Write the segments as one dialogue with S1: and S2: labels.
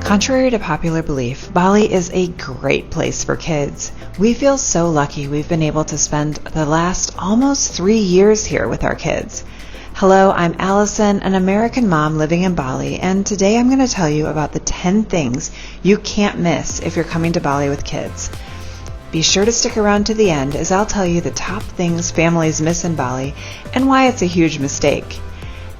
S1: Contrary to popular belief, Bali is a great place for kids. We feel so lucky we've been able to spend the last almost 3 years here with our kids. Hello, I'm Allison, an American mom living in Bali, and today I'm going to tell you about the 10 things you can't miss if you're coming to Bali with kids. Be sure to stick around to the end as I'll tell you the top things families miss in Bali and why it's a huge mistake.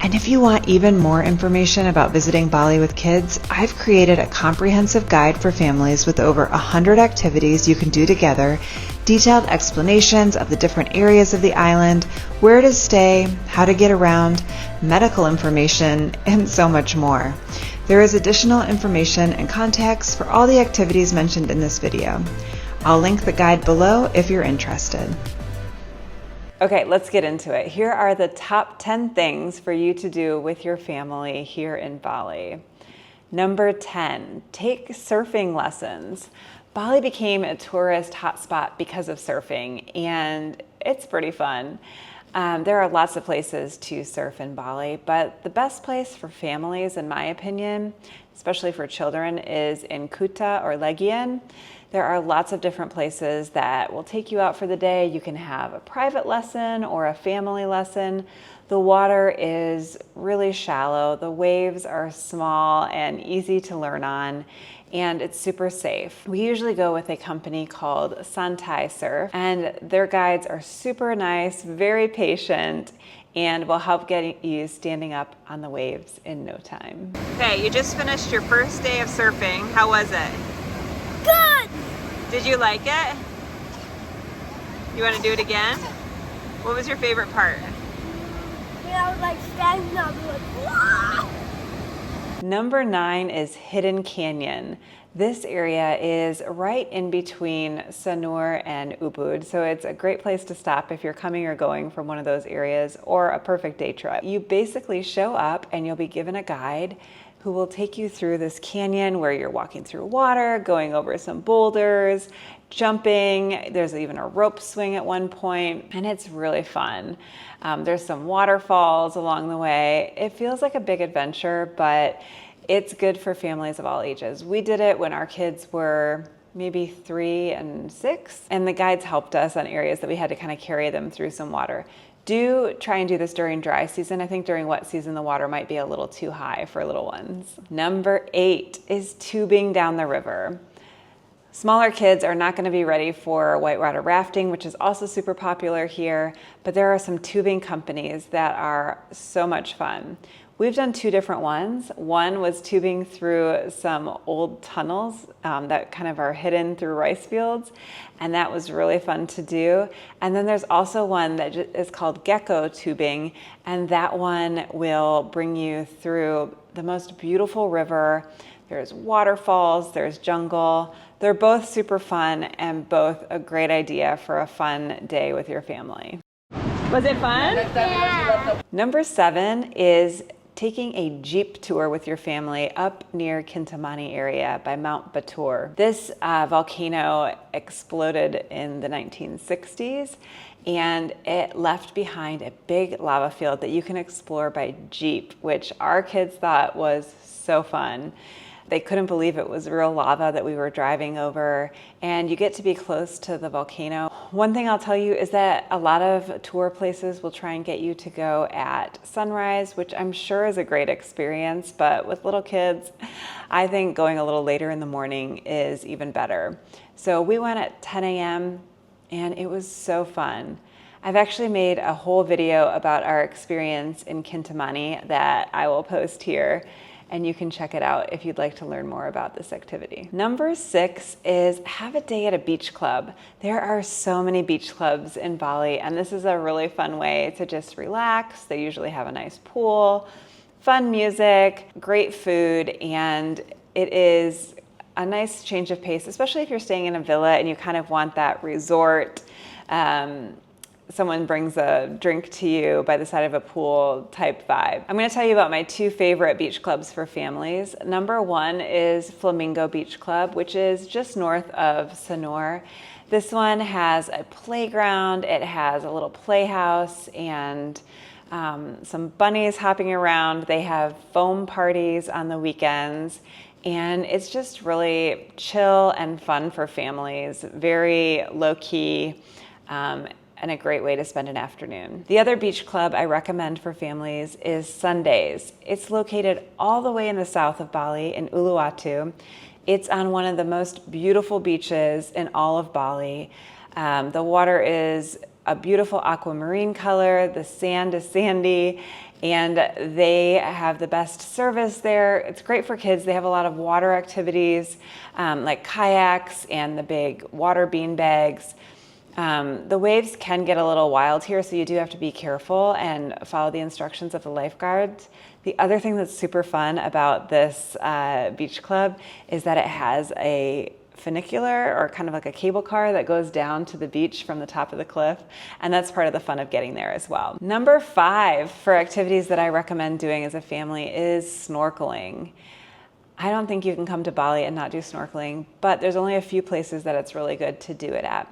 S1: And if you want even more information about visiting Bali with kids, I've created a comprehensive guide for families with over 100 activities you can do together, detailed explanations of the different areas of the island, where to stay, how to get around, medical information, and so much more. There is additional information and contacts for all the activities mentioned in this video. I'll link the guide below if you're interested. Okay, let's get into it. Here are the top 10 things for you to do with your family here in Bali. Number 10, take surfing lessons. Bali became a tourist hotspot because of surfing, and it's pretty fun. There are lots of places to surf in Bali, but the best place for families, in my opinion, especially for children, is in Kuta or Legian. There are lots of different places that will take you out for the day. You can have a private lesson or a family lesson. The water is really shallow. The waves are small and easy to learn on, and it's super safe. We usually go with a company called Santai Surf, and their guides are super nice, very patient, and will help get you standing up on the waves in no time. Okay, you just finished your first day of surfing. How was it?
S2: Good!
S1: Did you like it? You want to do it again? What was your favorite part?
S2: Yeah, I was like standing up like, whoa!
S1: Number 9 is Hidden Canyon. This area is right in between Sanur and Ubud, so it's a great place to stop if you're coming or going from one of those areas, or a perfect day trip. You basically show up and you'll be given a guide who will take you through this canyon where you're walking through water, going over some boulders, jumping. There's even a rope swing at one point, and it's really fun. There's some waterfalls along the way. It feels like a big adventure, but it's good for families of all ages. We did it when our kids were maybe 3 and 6, and the guides helped us on areas that we had to kind of carry them through some water. Do try and do this during dry season. I think during wet season, the water might be a little too high for little ones. Number 8 is tubing down the river. Smaller kids are not going to be ready for whitewater rafting, which is also super popular here, but there are some tubing companies that are so much fun. We've done 2 different ones. One was tubing through some old tunnels that kind of are hidden through rice fields, and that was really fun to do. And then there's also one that is called gecko tubing, and that one will bring you through the most beautiful river. There's waterfalls, there's jungle. They're both super fun and both a great idea for a fun day with your family. Was it fun?
S2: Yeah.
S1: Number 7 is taking a Jeep tour with your family up near Kintamani area by Mount Batur. This volcano exploded in the 1960s, and it left behind a big lava field that you can explore by Jeep, which our kids thought was so fun. They couldn't believe it was real lava that we were driving over, and you get to be close to the volcano. One thing I'll tell you is that a lot of tour places will try and get you to go at sunrise, which I'm sure is a great experience, but with little kids, I think going a little later in the morning is even better. So we went at 10 a.m. and it was so fun. I've actually made a whole video about our experience in Kintamani that I will post here, and you can check it out if you'd like to learn more about this activity. Number 6 is have a day at a beach club. There are so many beach clubs in Bali, and this is a really fun way to just relax. They usually have a nice pool, fun music, great food, and it is a nice change of pace, especially if you're staying in a villa and you kind of want that resort, someone brings a drink to you by the side of a pool type vibe. I'm gonna tell you about my 2 favorite beach clubs for families. Number 1 is Flamingo Beach Club, which is just north of Sanur. This one has a playground, it has a little playhouse, and some bunnies hopping around. They have foam parties on the weekends, And it's just really chill and fun for families, very low-key, and a great way to spend an afternoon. The other beach club I recommend for families is Sundays. It's located all the way in the south of Bali in Uluwatu. It's on one of the most beautiful beaches in all of Bali. The water is a beautiful aquamarine color, the sand is sandy, and they have the best service there. It's great for kids. They have a lot of water activities like kayaks and the big water bean bags. The waves can get a little wild here, so you do have to be careful and follow the instructions of the lifeguards. The other thing that's super fun about this beach club is that it has a funicular, or kind of like a cable car that goes down to the beach from the top of the cliff, and that's part of the fun of getting there as well. Number 5 for activities that I recommend doing as a family is snorkeling. I don't think you can come to Bali and not do snorkeling, but there's only a few places that it's really good to do it at.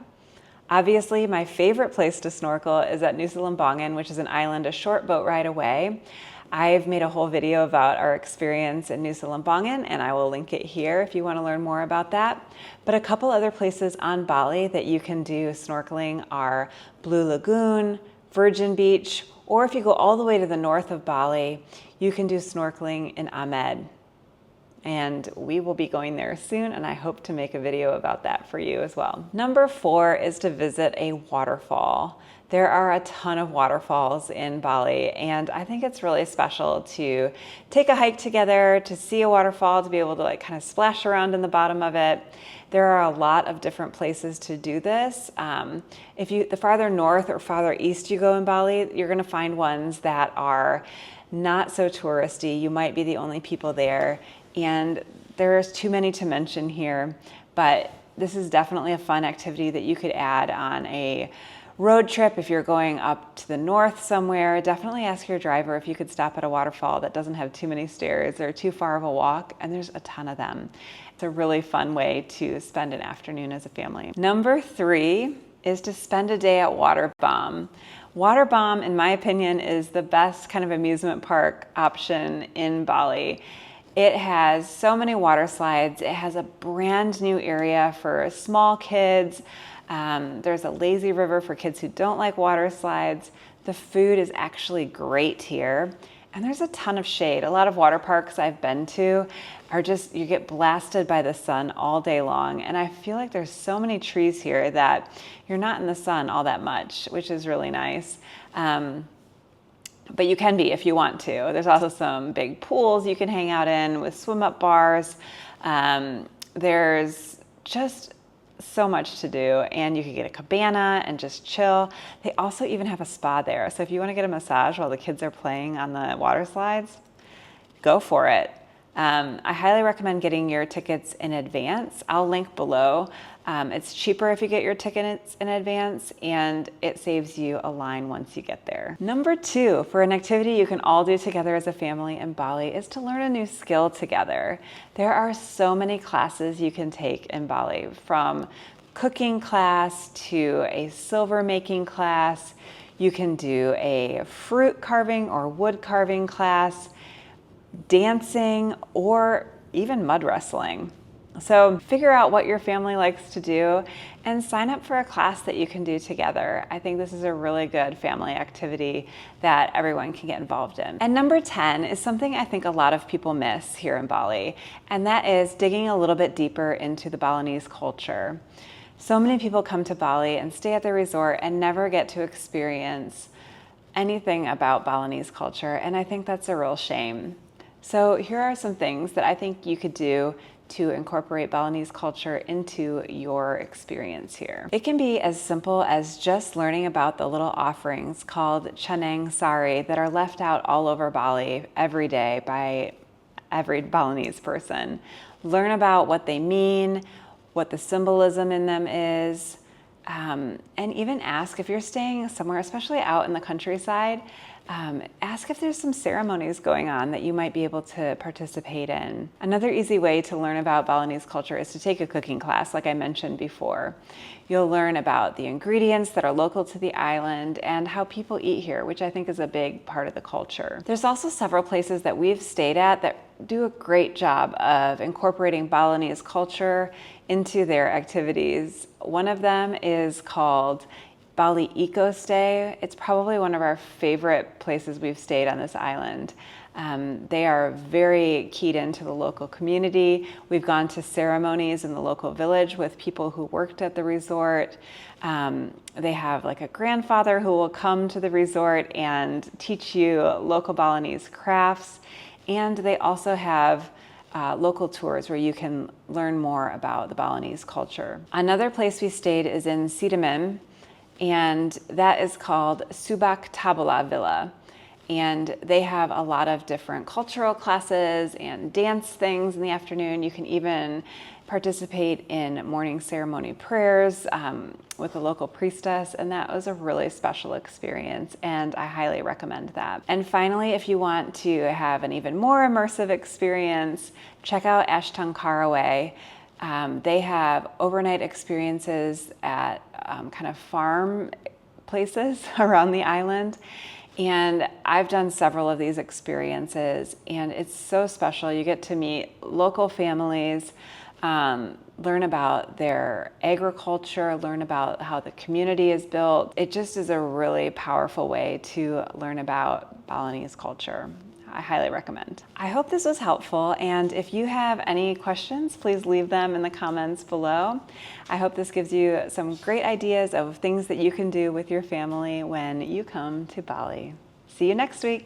S1: Obviously, my favorite place to snorkel is at Nusa Lembongan, which is an island a short boat ride away. I've made a whole video about our experience in Nusa Lembongan, and I will link it here if you want to learn more about that. But a couple other places on Bali that you can do snorkeling are Blue Lagoon, Virgin Beach, or if you go all the way to the north of Bali, you can do snorkeling in Ahmed. And we will be going there soon, and I hope to make a video about that for you as well. Number 4 is to visit a waterfall. There are a ton of waterfalls in Bali, and I think it's really special to take a hike together, to see a waterfall, to be able to like kind of splash around in the bottom of it. There are a lot of different places to do this. The farther north or farther east you go in Bali, you're gonna find ones that are not so touristy. You might be the only people there, and there's too many to mention here, but this is definitely a fun activity that you could add on a road trip. If you're going up to the north somewhere, definitely ask your driver if you could stop at a waterfall that doesn't have too many stairs or too far of a walk, and there's a ton of them. It's a really fun way to spend an afternoon as a family. Number 3 is to spend a day at Waterbom. Waterbom, in my opinion, is the best kind of amusement park option in Bali. It has so many water slides. It has a brand new area for small kids. There's a lazy river for kids who don't like water slides. The food is actually great here. And there's a ton of shade. A lot of water parks I've been to are just, you get blasted by the sun all day long. And I feel like there's so many trees here that you're not in the sun all that much, which is really nice. But you can be if you want to. There's also some big pools you can hang out in with swim up bars. There's just so much to do, and you could get a cabana and just chill. They also even have a spa there. So if you want to get a massage while the kids are playing on the water slides, go for it. I highly recommend getting your tickets in advance. I'll link below. It's cheaper if you get your tickets in advance, and it saves you a line once you get there. Number 2, for an activity you can all do together as a family in Bali, is to learn a new skill together. There are so many classes you can take in Bali, from cooking class to a silver making class. You can do a fruit carving or wood carving class, dancing, or even mud wrestling. So figure out what your family likes to do and sign up for a class that you can do together. I think this is a really good family activity that everyone can get involved in. And number 10 is something I think a lot of people miss here in Bali, and that is digging a little bit deeper into the Balinese culture. So many people come to Bali and stay at the resort and never get to experience anything about Balinese culture, and I think that's a real shame. So here are some things that I think you could do to incorporate Balinese culture into your experience here. It can be as simple as just learning about the little offerings called Chanang Sari that are left out all over Bali every day by every Balinese person. Learn about what they mean, what the symbolism in them is, and even ask if you're staying somewhere, especially out in the countryside, Ask if there's some ceremonies going on that you might be able to participate in. Another easy way to learn about Balinese culture is to take a cooking class, like I mentioned before. You'll learn about the ingredients that are local to the island and how people eat here, which I think is a big part of the culture. There's also several places that we've stayed at that do a great job of incorporating Balinese culture into their activities. One of them is called Bali Eco Stay. It's probably one of our favorite places we've stayed on this island. They are very keyed into the local community. We've gone to ceremonies in the local village with people who worked at the resort. They have like a grandfather who will come to the resort and teach you local Balinese crafts. And they also have local tours where you can learn more about the Balinese culture. Another place we stayed is in Sidaman, and that is called Subak Tabula Villa. And they have a lot of different cultural classes and dance things in the afternoon. You can even participate in morning ceremony prayers with a local priestess, and that was a really special experience, and I highly recommend that. And finally, if you want to have an even more immersive experience, check out Ashtang Caraway. They have overnight experiences at kind of farm places around the island. And I've done several of these experiences, and it's so special. You get to meet local families, learn about their agriculture, learn about how the community is built. It just is a really powerful way to learn about Balinese culture. I highly recommend. I hope this was helpful, and if you have any questions, please leave them in the comments below. I hope this gives you some great ideas of things that you can do with your family when you come to Bali. See you next week.